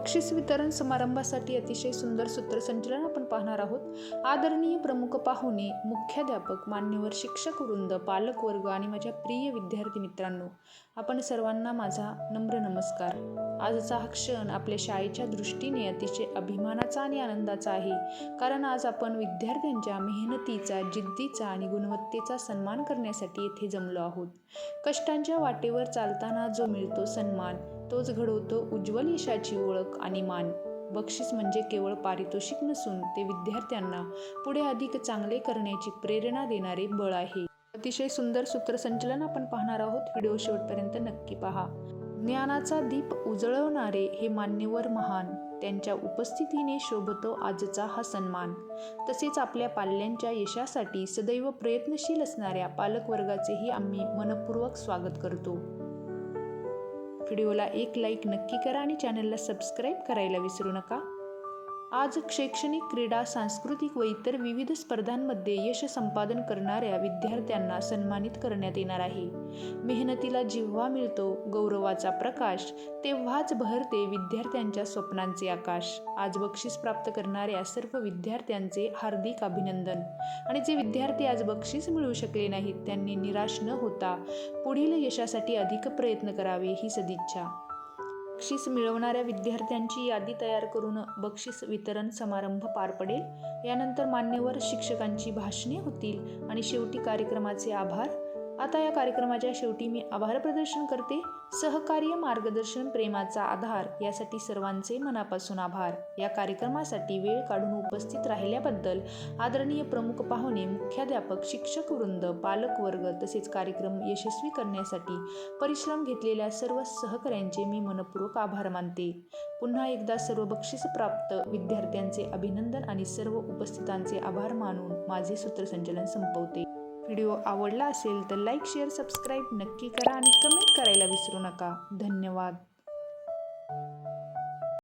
बक्षीस वितरण समारंभासाठी अतिशय सुंदर सूत्रसंचलन आपण पाहणार आहोत। आदरणीय प्रमुख पाहुणे, मुख्याध्यापक, मान्यवर शिक्षक वृंद, पालक वर्ग आणि माझ्या प्रिय विद्यार्थी मित्रांनो, आपण सर्वांना माझा नम्र नमस्कार। आजचा हा क्षण आपल्या शाळेच्या दृष्टीने अतिशय अभिमानाचा आणि आनंदाचा आहे, कारण आज आपण विद्यार्थ्यांच्या मेहनतीचा, जिद्दीचा आणि गुणवत्तेचा सन्मान करण्यासाठी येथे जमलो आहोत। कष्टांच्या वाटेवर चालताना जो मिळतो सन्मान, तोच घडवतो उज्ज्वल यशाची ओळख आणि मान। बक्षीस म्हणजे केवळ पारितोषिक नसून ते विद्यार्थ्यांना पुढे अधिक चांगले करण्याची प्रेरणा देणारे बळ आहे। अतिशय सुंदर सूत्रसंचलन आपण पाहणार आहोत, व्हिडिओ शेवटपर्यंत नक्की पहा। ज्ञानाचा दीप उजळवणारे हे मान्यवर महान, त्यांच्या उपस्थितीने शोभतो आजचा हा सन्मान। तसेच आपल्या पाल्यांच्या यशासाठी सदैव प्रयत्नशील असणाऱ्या पालक वर्गाचेही आम्ही मनपूर्वक स्वागत करतो। व्हिडिओला एक लाईक नक्की करा आणि चॅनलला सबस्क्राईब करायला विसरू नका। आज शैक्षणिक, क्रीडा, सांस्कृतिक व इतर विविध स्पर्धांमध्ये यश संपादन करणाऱ्या विद्यार्थ्यांना सन्मानित करण्यात येणार आहे। मेहनतीला जेव्हा मिळतो गौरवाचा प्रकाश, तेव्हाच बहरते विद्यार्थ्यांच्या स्वप्नांचे आकाश। आज बक्षीस प्राप्त करणाऱ्या सर्व विद्यार्थ्यांचे हार्दिक अभिनंदन। आणि जे विद्यार्थी आज बक्षीस मिळू शकले नाहीत, त्यांनी निराश न होता पुढील यशासाठी अधिक प्रयत्न करावे ही सदिच्छा। बक्षीस मिळवणाऱ्या विद्यार्थ्यांची यादी तयार करून बक्षीस वितरण समारंभ पार पडेल। यानंतर मान्यवर शिक्षकांची भाषणे होतील आणि शेवटी कार्यक्रमाचे आभार। आता या कार्यक्रमाच्या शेवटी मी आभार प्रदर्शन करते। सहकार्य, मार्गदर्शन, प्रेमाचा आधार यासाठी सर्वांचे मनापासून आभार। या कार्यक्रमासाठी वेळ काढून उपस्थित राहिल्याबद्दल आदरणीय प्रमुख पाहुणे, मुख्याध्यापक, शिक्षक वृंद, पालक वर्ग तसेच कार्यक्रम यशस्वी करण्यासाठी परिश्रम घेतलेल्या सर्व सहकाऱ्यांचे मी मनपूर्वक आभार मानते। पुन्हा एकदा सर्व बक्षीस प्राप्त विद्यार्थ्यांचे अभिनंदन आणि सर्व उपस्थितांचे आभार मानून माझे सूत्रसंचलन संपवते। व्हिडिओ आवडला असेल तर लाईक, शेअर, सबस्क्राईब नक्की करा आणि कमेंट करायला विसरू नका। धन्यवाद।